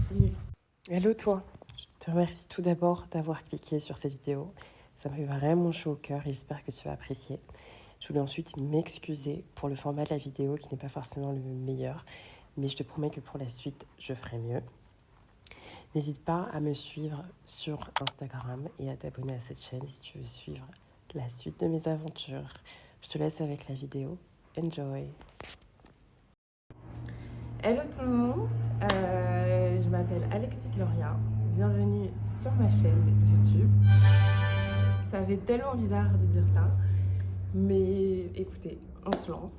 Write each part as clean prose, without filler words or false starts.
Bienvenue. Hello toi, je te remercie tout d'abord d'avoir cliqué sur cette vidéo. Ça me fait vraiment chaud au cœur et j'espère que tu vas apprécier. Je voulais ensuite m'excuser pour le format de la vidéo qui n'est pas forcément le meilleur, mais je te promets que pour la suite, je ferai mieux. N'hésite pas à me suivre sur Instagram et à t'abonner à cette chaîne si tu veux suivre la suite de mes aventures. Je te laisse avec la vidéo. Enjoy! Hello tout le monde, je m'appelle Alexis Gloria, bienvenue sur ma chaîne YouTube. Ça fait tellement bizarre de dire ça, mais écoutez, on se lance,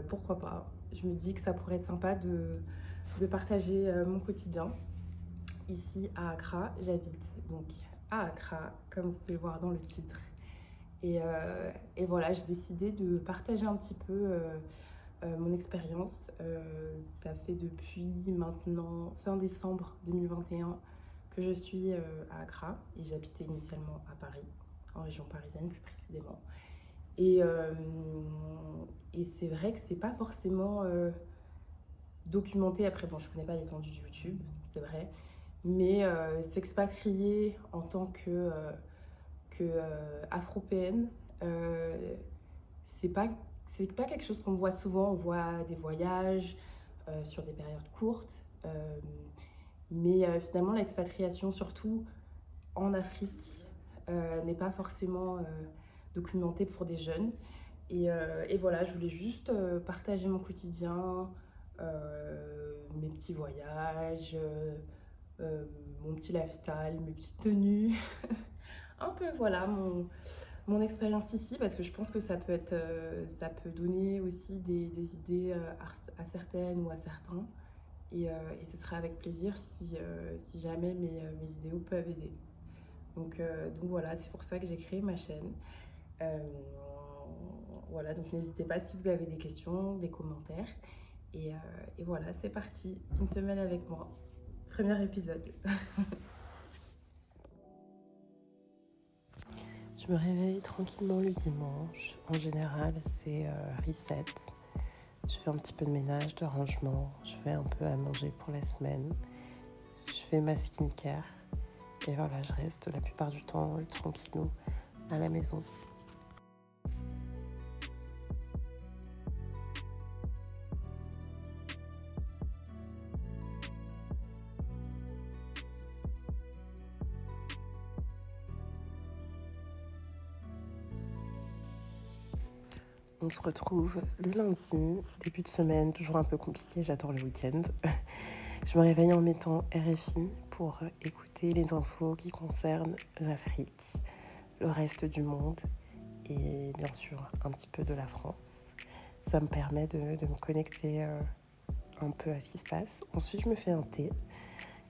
pourquoi pas. Je me dis que ça pourrait être sympa de partager mon quotidien ici à Accra. J'habite donc à Accra, comme vous pouvez le voir dans le titre. Et voilà, j'ai décidé de partager un petit peu mon expérience. Ça fait depuis maintenant fin décembre 2021 que je suis à Accra et j'habitais initialement à Paris, en région parisienne plus précisément. Et, euh, et c'est vrai que c'est pas forcément documenté. Après, bon, je connais pas l'étendue de YouTube, c'est vrai, mais s'expatrier en tant que afropéenne, c'est pas quelque chose qu'on voit souvent. On voit des voyages sur des périodes courtes, mais finalement l'expatriation, surtout en Afrique, n'est pas forcément documentée pour des jeunes. Et voilà, je voulais juste partager mon quotidien, mes petits voyages, mon petit lifestyle, mes petites tenues, un peu voilà mon expérience ici, parce que je pense que ça peut donner aussi des idées à certaines ou à certains. Et ce sera avec plaisir si jamais mes vidéos peuvent aider. Donc voilà, c'est pour ça que j'ai créé ma chaîne. Euh, voilà, donc n'hésitez pas si vous avez des questions, des commentaires. Et, euh, et voilà, c'est parti. Une semaine avec moi. Premier épisode. Je me réveille tranquillement le dimanche. En général, c'est reset. Je fais un petit peu de ménage, de rangement. Je fais un peu à manger pour la semaine. Je fais ma skincare. Et voilà, je reste la plupart du temps tranquillou à la maison. On se retrouve le lundi, début de semaine, toujours un peu compliqué, j'adore le week-end. Je me réveille en mettant RFI pour écouter les infos qui concernent l'Afrique, le reste du monde et bien sûr un petit peu de la France. Ça me permet de me connecter un peu à ce qui se passe. Ensuite, je me fais un thé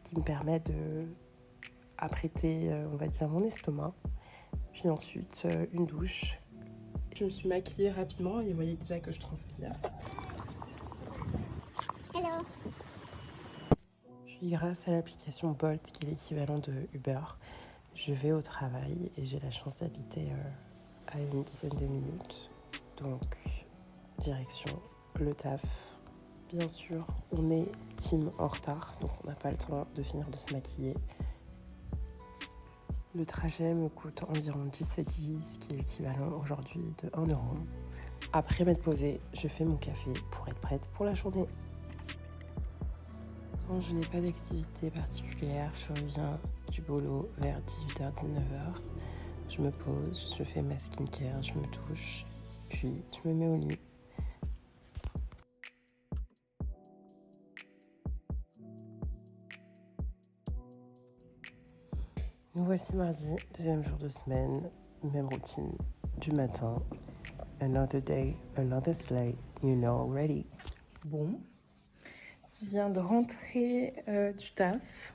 qui me permet de apprêter, on va dire, mon estomac. Puis ensuite, une douche. Je me suis maquillée rapidement et vous voyez déjà que je transpire. Hello. Puis grâce à l'application Bolt, qui est l'équivalent de Uber, je vais au travail et j'ai la chance d'habiter à une dizaine de minutes. Donc, direction le taf. Bien sûr, on est team en retard, donc on n'a pas le temps de finir de se maquiller. Le trajet me coûte environ 17,10 €, ce qui est l'équivalent aujourd'hui de 1 €. Après m'être posée, je fais mon café pour être prête pour la journée. Quand je n'ai pas d'activité particulière, je reviens du boulot vers 18h-19h. Je me pose, je fais ma skincare, je me douche, puis je me mets au lit. Nous voici mardi, deuxième jour de semaine, même routine du matin. Another day, another sleigh, you know already. Bon, je viens de rentrer du taf,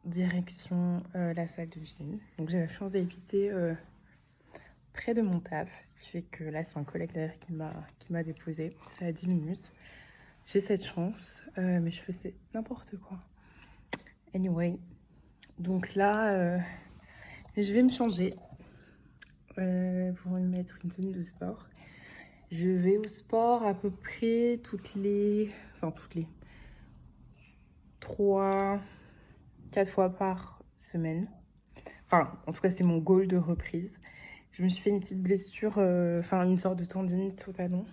direction la salle de gym. Donc j'ai la chance d'habiter près de mon taf, ce qui fait que là c'est un collègue d'ailleurs qui m'a déposé. C'est à 10 minutes. J'ai cette chance, mais je faisais n'importe quoi. Anyway, donc là, je vais me changer pour me mettre une tenue de sport. Je vais au sport à peu près toutes les 4 fois par semaine. Enfin, en tout cas, c'est mon goal de reprise. Je me suis fait une petite blessure, une sorte de tendinite au talon.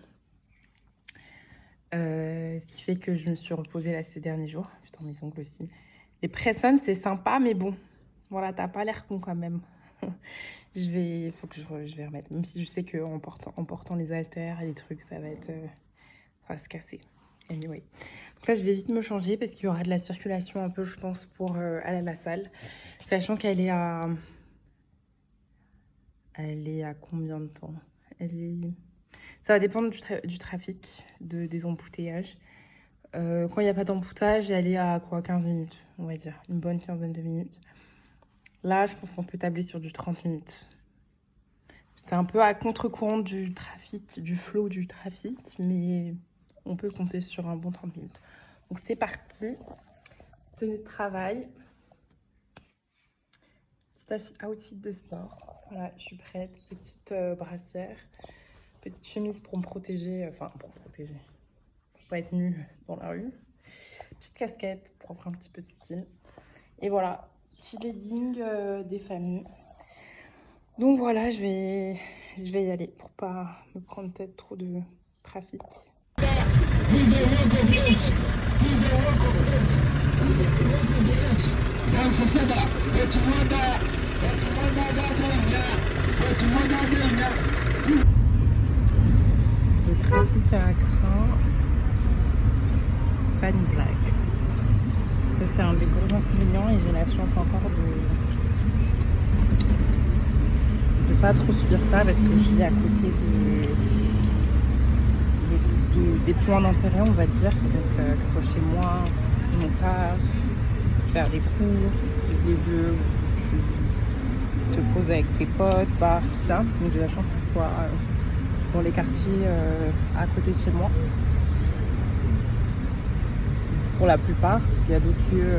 Ce qui fait que je me suis reposée là ces derniers jours. Putain, mes ongles aussi. Les press-on, c'est sympa, mais bon. Voilà, t'as pas l'air con quand même. Faut que je vais remettre. Même si je sais qu'en portant les haltères et les trucs, ça va se casser. Anyway. Donc là, je vais vite me changer parce qu'il y aura de la circulation un peu, je pense, pour aller à la salle. Sachant qu'elle est à... Elle est à combien de temps? Ça va dépendre du trafic, des embouteillages. Quand il n'y a pas d'embouteillage, elle est à quoi, 15 minutes, on va dire. Une bonne quinzaine de minutes. Là, je pense qu'on peut tabler sur du 30 minutes. C'est un peu à contre-courant du trafic, du flot du trafic, mais on peut compter sur un bon 30 minutes. Donc c'est parti. Tenue de travail. Petit outfit de sport. Voilà, je suis prête. Petite brassière. Petite chemise pour me protéger. Pour pas être nue dans la rue. Petite casquette pour offrir un petit peu de style. Et voilà, petit legging des familles. Donc voilà, je vais y aller pour pas me prendre peut-être trop de trafic. Le trafic à Accra, c'est pas une blague. Ça, c'est un des gros inconvénients et j'ai la chance encore de pas trop subir ça parce que je vis à côté des points d'intérêt, on va dire. Donc, que ce soit chez moi, mon taf, faire des courses, les lieux où tu te poses avec tes potes, bars, tout ça. Donc, j'ai la chance que ce soit dans les quartiers à côté de chez moi. Pour la plupart, parce qu'il y a d'autres lieux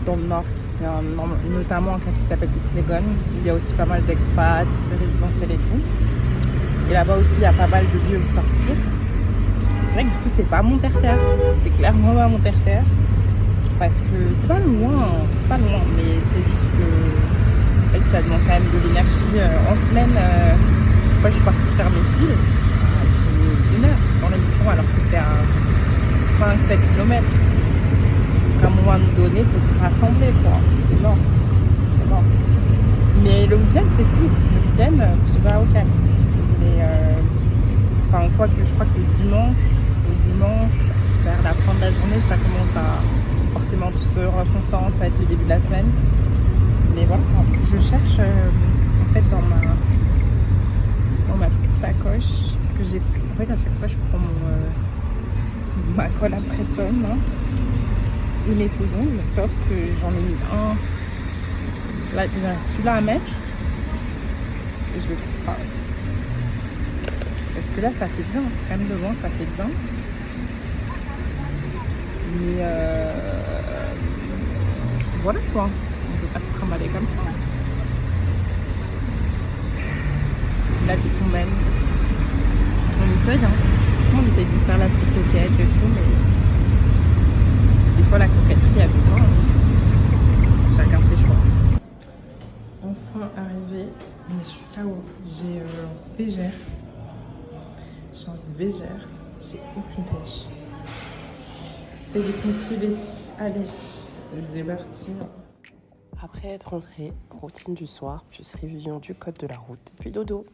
dans le nord, il y a notamment un quartier qui s'appelle East Legon, il y a aussi pas mal d'expats, c'est résidentiel et tout. Et là-bas aussi, il y a pas mal de lieux où sortir. C'est vrai que du coup, c'est pas mon terre-terre, c'est clairement pas mon terre-terre, parce que c'est pas loin, mais c'est juste que ça demande quand même de l'énergie. En semaine, moi je suis partie faire mes cils, il faut 1 heure dans les bouchons alors que c'était à 5-7 km. Donc à un moment donné, il faut se rassembler, quoi. C'est mort. Mais le week-end, c'est fou. Le week-end, tu vas au calme. Mais quoi que je crois que le dimanche, vers la fin de la journée, ça commence à forcément tout se reconcentre, ça va être le début de la semaine. Mais voilà, je cherche en fait dans ma petite sacoche, parce que j'ai pris, en fait à chaque fois je prends ma colle à press-on et mes faux ongles, sauf que j'en ai mis un, là il y a celui-là à mettre et je le trouve pas. Parce que là ça fait bien, quand même devant ça fait bien. Mais voilà quoi, on ne peut pas se trimballer comme ça. La vie qu'on mène, on essaye, hein. Franchement on essaye de faire la petite coquette et tout, mais des fois la coquetterie elle veut pas, hein. Chacun ses choix. Enfin arrivé, mais je suis KO, j'ai envie de bégère. J'ai aucune pêche. C'est de se motiver. Allez, c'est parti. Après être rentrée, routine du soir, puis révision du code de la route, puis dodo.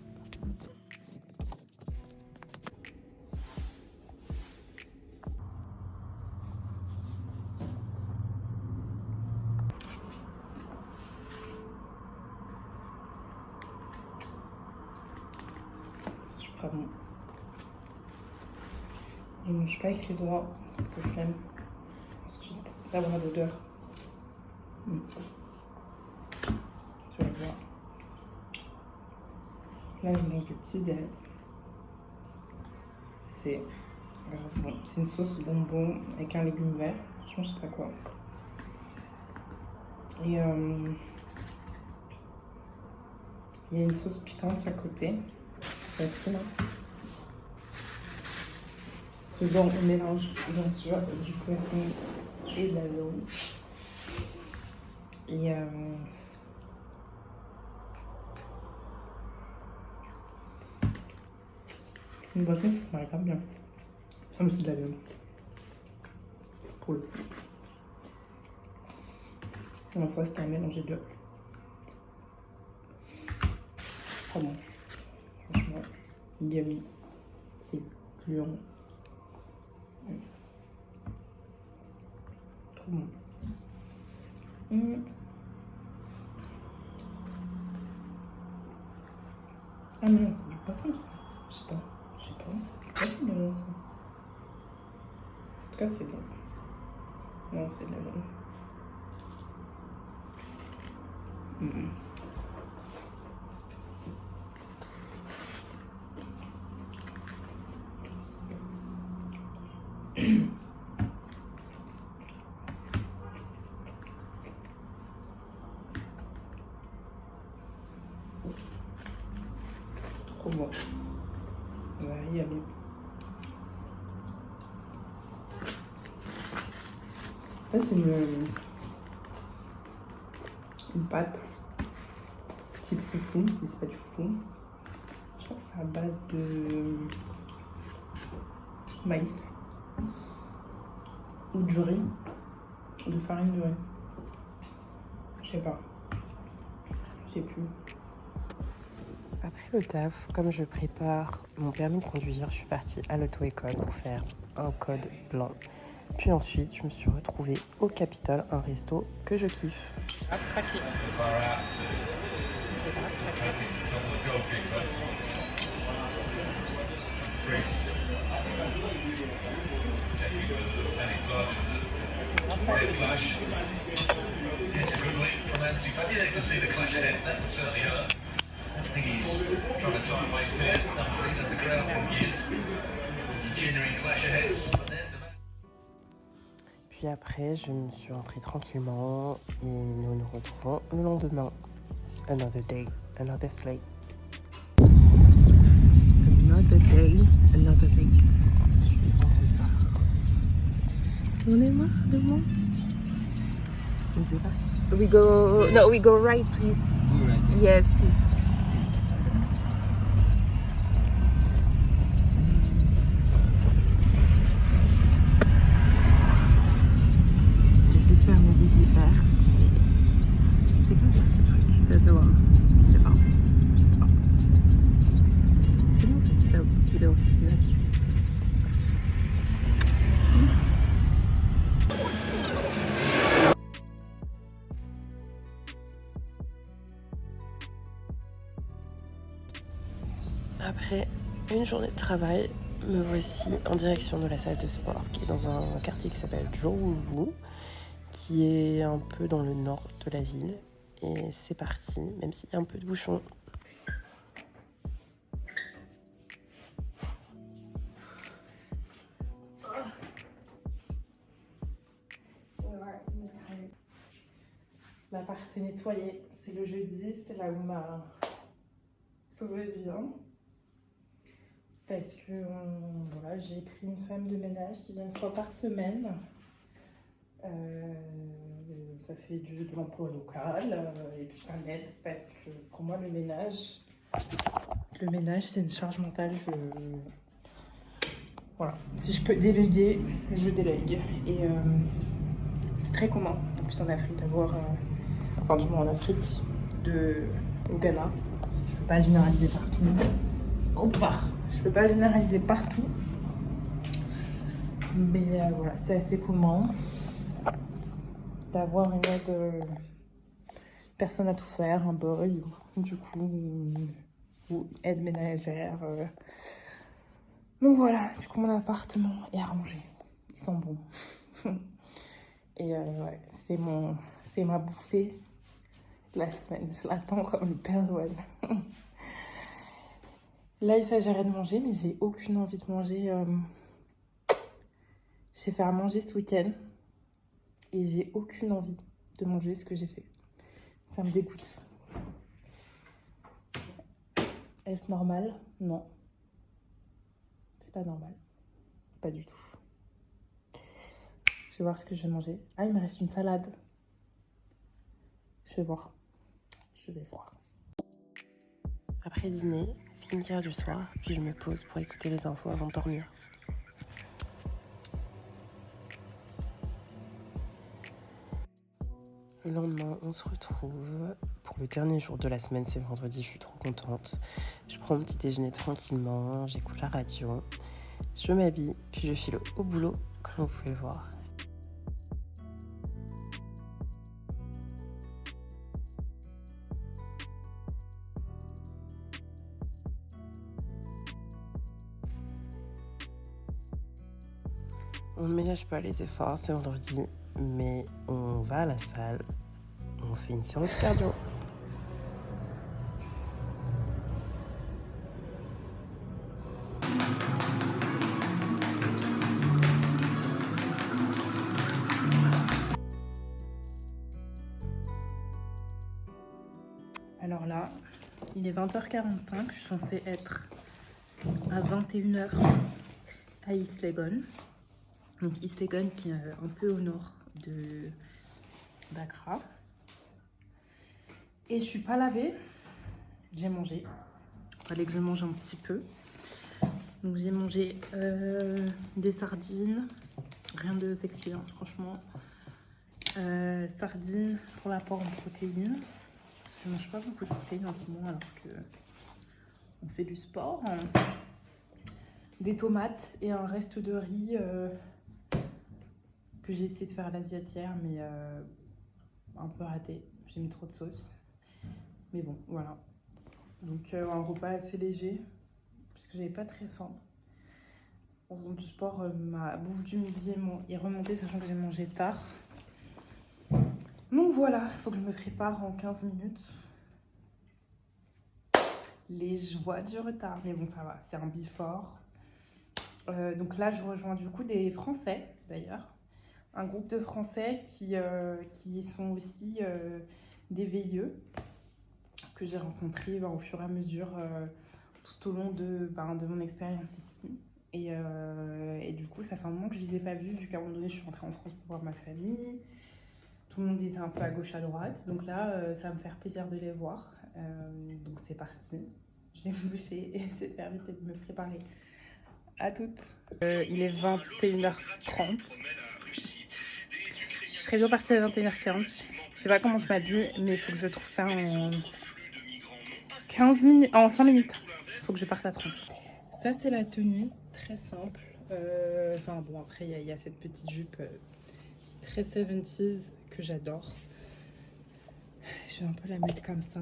C'est super bon. Je ne mange pas avec les doigts parce que j'aime ensuite d'avoir l'odeur. Tu vas voir. Là, je mange des petits ailes. C'est grave bon. C'est une sauce bonbon avec un légume vert. Franchement, je sais pas quoi. Et il y a une sauce piquante à côté. Celle-ci là. Dedans, on mélange bien sûr du poisson et de la viande. Et une boisson, ça se marie grave bien. Comme c'est de la viande. Pour le coup. La fois, c'était un mélange des deux. Trop bon. Franchement, yummy. C'est gluant. Trop bon. Ah non, c'est du poisson ça. Je sais pas. Je sais pas. C'est pas bon ça. En tout cas, c'est bon. Non, c'est de la viande. Trop bon. Ouais, il y a bien. Là, c'est une pâte type foufou, mais c'est pas du foufou. Je crois que c'est à base de maïs ou du riz, de farine de riz. Je sais pas. Je sais plus. Après le taf, comme je prépare mon permis de conduire, je suis partie à l'auto-école pour faire un code blanc. Puis ensuite, je me suis retrouvée au Capitole, un resto que je kiffe. Ah, craqué. It's a good leap from Ansu Fati. They can see the clash ahead. That would certainly hurt. I think he's trying to time waste here. Dumfries has the ground for years. Genuine clash aheads. But there's the Puis après, je me suis rentrée tranquillement et nous nous retrouvons le lendemain. Another day, another slate. Another day, another date. Je suis en retard. On est marre de moi. Et c'est parti. We go right, please. Right. Yes, please. J'essaie de faire mon baby air. Je sais pas faire ce truc d'ado. Je sais pas. J'aime bien ce petit style original. Après une journée de travail, me voici en direction de la salle de sport qui est dans un quartier qui s'appelle Zhouwu, qui est un peu dans le nord de la ville. Et c'est parti, même s'il y a un peu de bouchon. L'appart est nettoyé. C'est le jeudi, c'est là où ma sauveuse vient. Parce que voilà, j'ai pris une femme de ménage qui vient une fois par semaine. Ça fait de l'emploi local et puis ça m'aide parce que pour moi le ménage c'est une charge mentale. Voilà, si je peux déléguer, je délègue. Et c'est très commun, en plus en Afrique, d'avoir, enfin du moins en Afrique, au Ghana, parce que je peux pas généraliser partout. Je peux pas généraliser partout, mais voilà, c'est assez commun d'avoir une aide, personne à tout faire, un boy, du coup, ou aide ménagère. Donc voilà, du coup mon appartement est arrangé, il sent bon. Et ouais, c'est ma bouffée de la semaine, je l'attends comme le Père Noël. Là, il s'agirait de manger, mais j'ai aucune envie de manger. J'ai fait à manger ce week-end et j'ai aucune envie de manger ce que j'ai fait. Ça me dégoûte. Est-ce normal? Non. C'est pas normal. pas du tout. Je vais voir ce que je vais manger. Ah, il me reste une salade. Je vais voir. Après dîner, skincare du soir, puis je me pose pour écouter les infos avant de dormir. Le lendemain, on se retrouve pour le dernier jour de la semaine, c'est vendredi, je suis trop contente. Je prends mon petit déjeuner tranquillement, j'écoute la radio, je m'habille, puis je file au boulot, comme vous pouvez le voir. On ne ménage pas les efforts, c'est vendredi, mais on va à la salle, on fait une séance cardio. Alors là, il est 20h45, je suis censée être à 21h à Islegon. Donc Islegon qui est un peu au nord d'Accra. Et je suis pas lavée, j'ai mangé. Il fallait que je mange un petit peu. Donc j'ai mangé des sardines, rien de sexy hein, franchement. Sardines pour l'apport en protéines. Parce que je mange pas beaucoup de protéines en ce moment alors que on fait du sport. Des tomates et un reste de riz que j'ai essayé de faire à l'asiatière mais un peu raté. J'ai mis trop de sauce. Mais bon, voilà. Donc un repas assez léger parce que j'avais pas très faim. En faisant du sport, ma bouffe du midi est remontée sachant que j'ai mangé tard. Donc voilà, il faut que je me prépare en 15 minutes. Les joies du retard. Mais bon, ça va, c'est un before. Donc là, je rejoins du coup des Français, d'ailleurs. Un groupe de Français qui sont aussi des VIE que j'ai rencontrés au fur et à mesure tout au long de mon expérience ici. Et du coup, ça fait un moment que je ne les ai pas vus, vu qu'à un moment donné, je suis rentrée en France pour voir ma famille. Tout le monde était un peu à gauche, à droite. Donc là, ça va me faire plaisir de les voir. Donc c'est parti. Je vais me doucher et essayer de faire vite et de me préparer. À toutes. Il est 21h30. Je serais bien partie à 21h15. Je sais pas comment je m'habille, mais il faut que je trouve ça en 15 minutes, en 5 minutes. Il faut que je parte à 30. Ça, c'est la tenue, très simple. Enfin bon, après, il y a cette petite jupe très 70s que j'adore. Je vais un peu la mettre comme ça,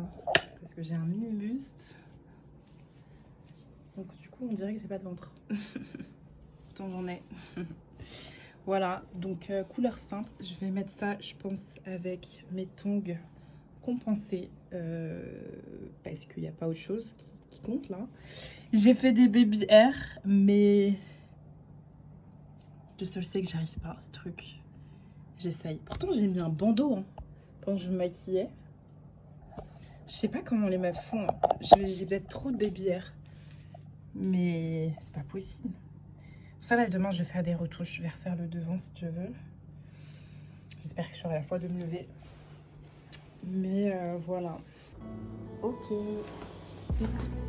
parce que j'ai un mini buste. Donc du coup, on dirait que j'ai pas de ventre. Pourtant, j'en ai. Voilà, donc couleur simple. Je vais mettre ça, je pense, avec mes tongs compensés. Parce qu'il n'y a pas autre chose qui compte là. J'ai fait des baby hair, mais je sais que j'arrive pas à ce truc. J'essaye. Pourtant, j'ai mis un bandeau hein, quand je me maquillais. Je sais pas comment les meufs font. J'ai peut-être trop de baby hair. Mais c'est pas possible. Pour ça, là, demain, je vais faire des retouches. Je vais refaire le devant si tu veux. J'espère que j'aurai la foi de me lever. Mais voilà. Ok. C'est parti.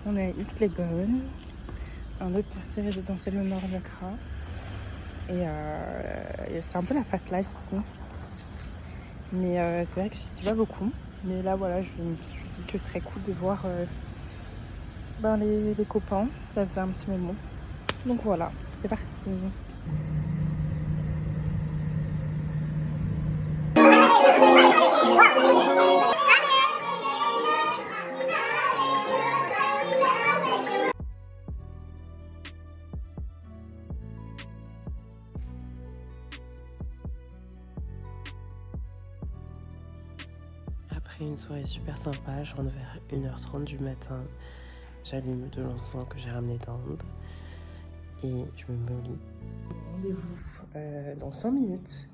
On est à Islegon, un autre quartier résidentiel au nord d'Accra. Et c'est un peu la fast life ici. Mais c'est vrai que je ne suis pas beaucoup. Mais là, voilà, je me suis dit que ce serait cool de voir les copains. Ça faisait un petit moment. Donc voilà, c'est parti. Après une soirée super sympa, je rentre vers 1h30 du matin. J'allume de l'encens que j'ai ramené d'Inde et je me mets au lit. Rendez-vous dans 5 minutes.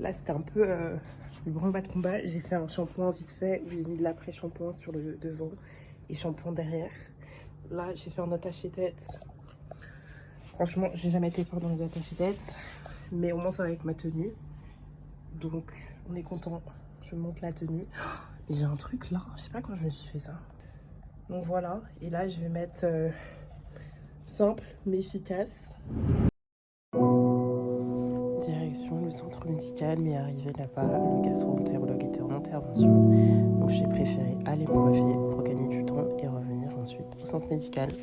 Là, c'était un peu le branle-bas de combat. J'ai fait un shampoing vite fait où j'ai mis de l'après-shampoing sur le devant et shampoing derrière. Là, j'ai fait un attaché-tête. Franchement, j'ai jamais été fort dans les attachés-têtes, mais au moins ça va avec ma tenue. Donc, on est content. Je monte la tenue. Mais j'ai un truc là, je sais pas quand je me suis fait ça. Donc voilà, et là je vais mettre simple mais efficace. Direction le centre médical, mais arrivé là-bas, le gastro-entérologue était en intervention. Donc j'ai préféré aller me coiffer pour gagner du temps et revenir ensuite au centre médical.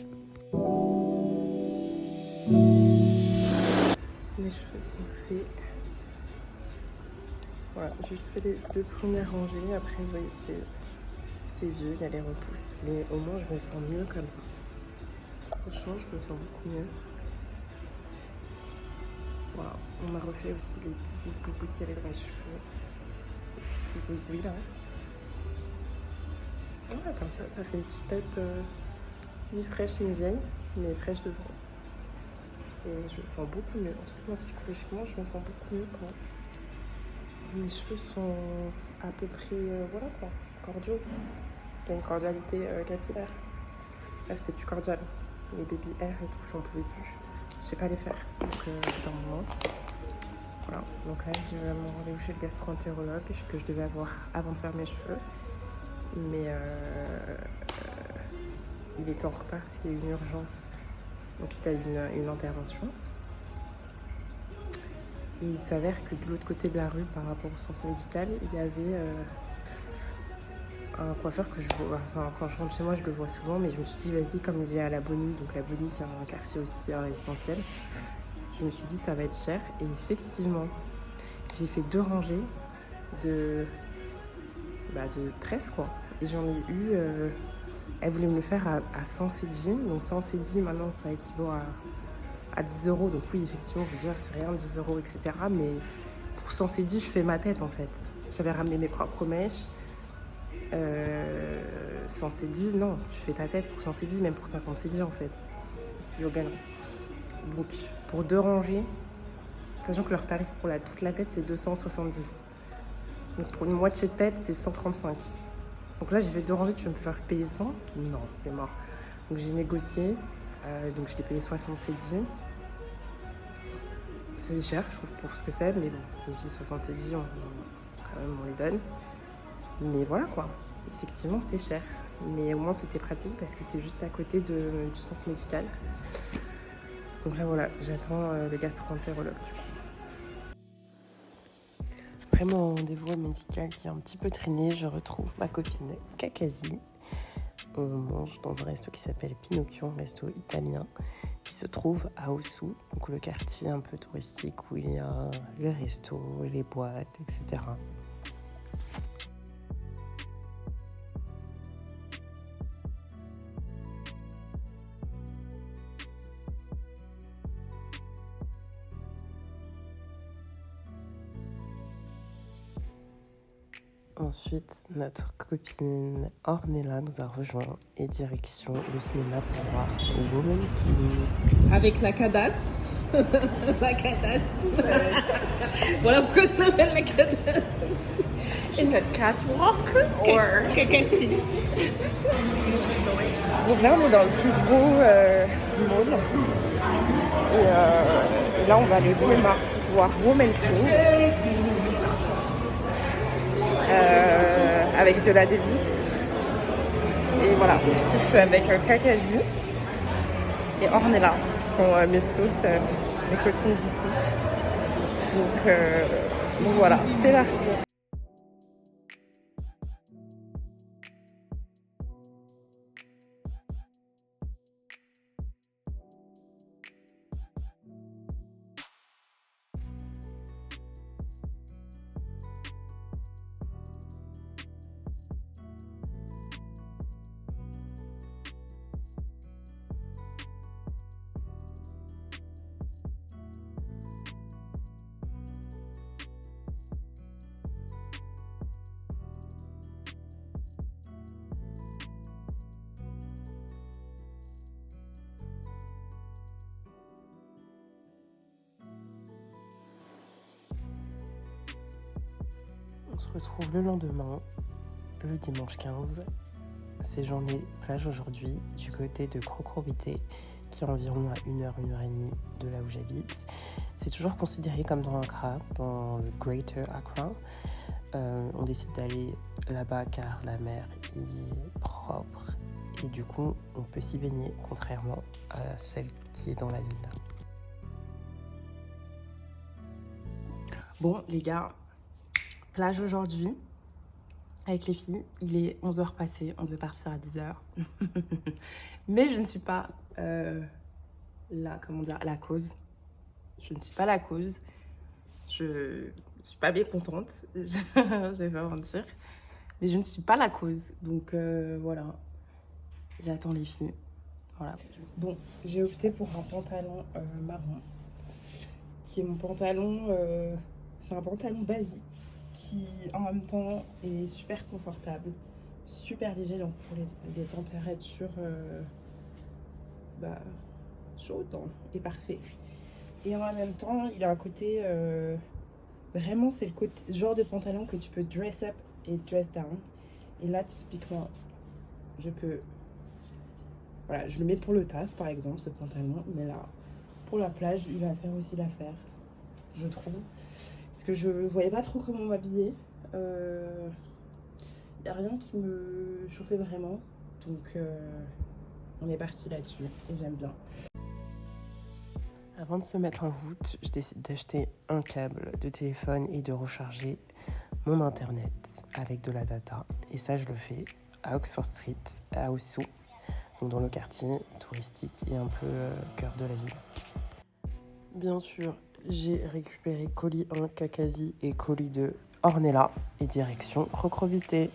Les cheveux sont faits. Voilà, j'ai juste fait les 2 premières rangées. Après, vous voyez, c'est vieux, il y a les repousses. Mais au moins, je me sens mieux comme ça. Franchement, je me sens beaucoup mieux. Voilà, on a refait aussi les petits zigouigouis qu'il y avait dans les cheveux. Les petits zigouigouis là. Voilà, comme ça fait une petite tête mi-fraîche, mi-vieille, mais fraîche devant. Et je me sens beaucoup mieux. En tout cas, psychologiquement, je me sens beaucoup mieux quand mes cheveux sont à peu près, voilà quoi, cordiaux. Il y a une cordialité capillaire. Là, c'était plus cordial. Les baby hair et tout, j'en pouvais plus. Je sais pas les faire. Donc, d'un moment. Voilà. Donc là, j'ai mon rendez-vous chez le gastro-entérologue que je devais avoir avant de faire mes cheveux. Mais il était en retard parce qu'il y a eu une urgence. Donc, il a eu une intervention. Et il s'avère que de l'autre côté de la rue, par rapport au centre médical, il y avait un coiffeur que je vois. Enfin, quand je rentre chez moi, je le vois souvent, mais je me suis dit, vas-y, comme il est à la Bonnie, donc la Bonnie qui est un quartier aussi résidentiel, je me suis dit, ça va être cher. Et effectivement, j'ai fait 2 rangées de 13, quoi. Et j'en ai eu. Elle voulait me le faire à 100 CDJ. Donc 100 CDJ, maintenant, ça équivaut à 10 euros. Donc oui, effectivement, je veux dire, c'est rien, 10 euros, etc. Mais pour 100 CDJ, je fais ma tête, en fait. J'avais ramené mes propres mèches. 100 CDJ, non, tu fais ta tête pour 100 CDJ, même pour 50 CDJ, en fait. Ici, au Galerie. Donc, pour 2 rangées, sachant que leur tarif pour toute la tête, c'est 270. Donc, pour une moitié de tête, c'est 135. Donc là, j'ai fait 2 rangées, tu vas me faire payer 100? Non, c'est mort. Donc, j'ai négocié. Donc, je l'ai payé 60 CDJ. C'est cher, je trouve, pour ce que c'est. Mais bon, je me dis 60 CDJ, quand même, on les donne. Mais voilà, quoi. Effectivement, c'était cher. Mais au moins, c'était pratique parce que c'est juste à côté du centre médical. Donc là, voilà, j'attends le gastro-entérologue, du coup. Après mon rendez-vous médical qui est un petit peu traîné, je retrouve ma copine Kakazi. On mange dans un resto qui s'appelle Pinocchio, un resto italien qui se trouve à Ossù, donc le quartier un peu touristique où il y a le resto, les boîtes, etc. Ensuite, notre copine Ornella nous a rejoint et direction le cinéma pour voir Woman King. Avec la cadasse. La cadasse. Voilà pourquoi je l'appelle la cadasse. In a catwalk or... Cacassis. Donc là, on est dans le plus gros mall. Et là, on va aller au cinéma pour voir Woman King. Avec Viola Davis. Et voilà, du coup je suis avec Kakazi et Ornella, qui sont mes sauces, mes copines d'ici. Donc voilà, c'est parti. retrouve le lendemain, le dimanche 15. C'est journée plage aujourd'hui du côté de Crocrobité, qui est environ à 1h, 1h30 de là où j'habite. C'est toujours considéré comme dans Accra, dans le Greater Accra. On décide d'aller là-bas car la mer est propre et du coup on peut s'y baigner, contrairement à celle qui est dans la ville. Bon les gars, plage aujourd'hui avec les filles, il est 11h passé, on devait partir à 10h. Mais je ne suis pas la cause. Je ne suis pas la cause. Je suis pas bien contente, je vais pas mentir. Mais je ne suis pas la cause. Donc voilà, j'attends les filles. Voilà. Bon, j'ai opté pour un pantalon marron, qui est mon pantalon, c'est un pantalon basique, qui en même temps est super confortable, super léger, donc pour les températures chaudes, hein, et parfait. Et en même temps, il a un côté, vraiment c'est le genre de pantalon que tu peux dress up et dress down. Et là typiquement, voilà, je le mets pour le taf par exemple, ce pantalon, mais là, pour la plage, il va faire aussi l'affaire, je trouve. Parce que je voyais pas trop comment m'habiller. Il n'y a rien qui me chauffait vraiment. Donc on est parti là-dessus et j'aime bien. Avant de se mettre en route, je décide d'acheter un câble de téléphone et de recharger mon internet avec de la data. Et ça, je le fais à Oxford Street, à Ossou, donc dans le quartier touristique et un peu cœur de la ville. Bien sûr, j'ai récupéré colis 1 Kakazi et colis 2 Ornella et direction Crocrobité.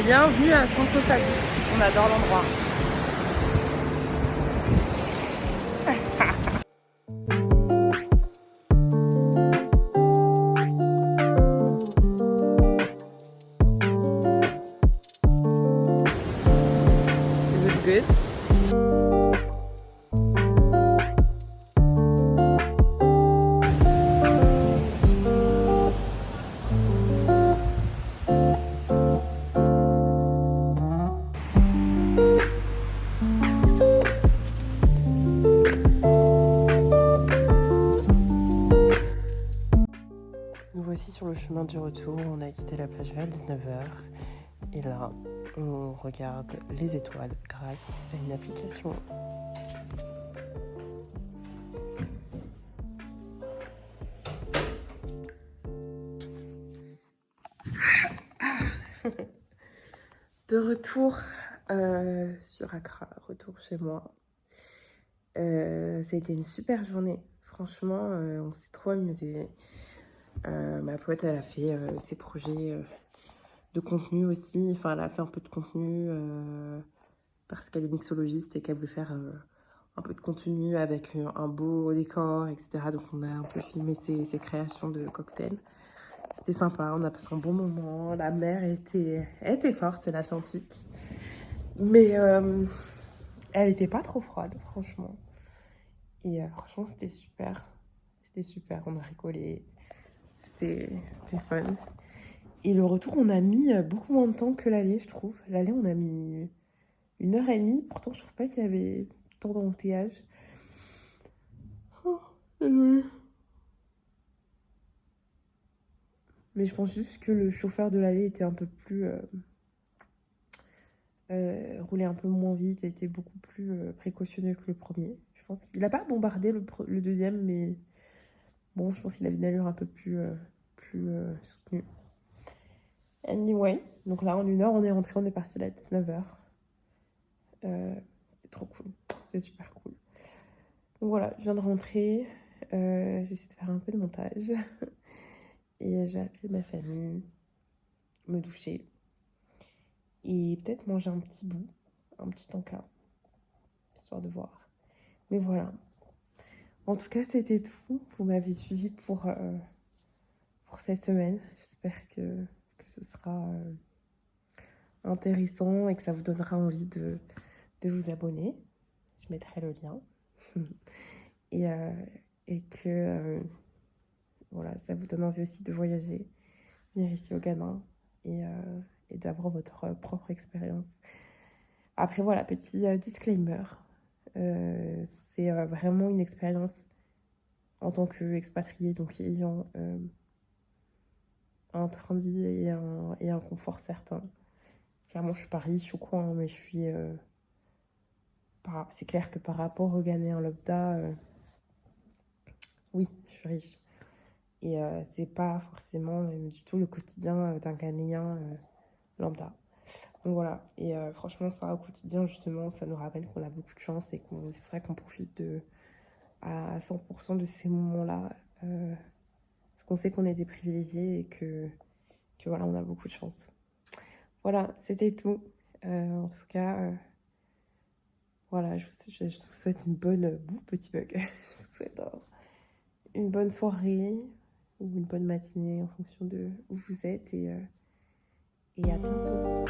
Bienvenue à Sankofa Beach, on adore l'endroit. Is it good? Nous voici sur le chemin du retour, on a quitté la plage vers 19h et là on regarde les étoiles grâce à une application. De retour sur Accra, retour chez moi. Ça a été une super journée, franchement on s'est trop amusé. Ma pote, elle a fait ses projets de contenu aussi. Enfin, elle a fait un peu de contenu parce qu'elle est mixologiste et qu'elle voulait faire un peu de contenu avec un beau décor, etc. Donc, on a un peu filmé ses créations de cocktails. C'était sympa, on a passé un bon moment. La mer était forte, c'est l'Atlantique. Mais elle était pas trop froide, franchement. Et franchement, c'était super. C'était super, on a rigolé. C'était fun. Et le retour, on a mis beaucoup moins de temps que l'aller, je trouve. L'aller, on a mis 1h30. Pourtant, je trouve pas qu'il y avait tant d'embouteillage. Oh, désolée. Mais je pense juste que le chauffeur de l'aller était un peu plus roulé un peu moins vite, a été beaucoup plus précautionneux que le premier. Je pense qu'il n'a pas bombardé le deuxième, mais bon, je pense qu'il avait une allure un peu plus soutenue. Anyway, donc là en 1 heure, on est rentré, on est parti là à 19h. C'était trop cool, c'était super cool. Donc voilà, je viens de rentrer, j'ai essayé de faire un peu de montage et je vais appeler ma famille, me doucher et peut-être manger un petit bout, un petit encas, histoire de voir. Mais voilà. En tout cas, c'était tout. Vous m'avez suivi pour cette semaine. J'espère que ce sera intéressant et que ça vous donnera envie de vous abonner. Je mettrai le lien. et que voilà, ça vous donne envie aussi de voyager, venir ici au Ghana et d'avoir votre propre expérience. Après, voilà, petit disclaimer. C'est vraiment une expérience en tant qu'expatrié, donc ayant un train de vie et un confort certain. Clairement, je suis pas riche ou quoi, hein, mais je suis... c'est clair que par rapport au Ghanéen lambda, oui, je suis riche. Et c'est pas forcément même du tout le quotidien d'un Ghanéen lambda. Donc voilà, et franchement, ça au quotidien, justement, ça nous rappelle qu'on a beaucoup de chance et c'est pour ça qu'on profite à 100% de ces moments-là. Parce qu'on sait qu'on est des privilégiés et que voilà, on a beaucoup de chance. Voilà, c'était tout. En tout cas, voilà, je vous souhaite une bonne... petit bug. Je vous souhaite une bonne soirée ou une bonne matinée en fonction de où vous êtes et à bientôt.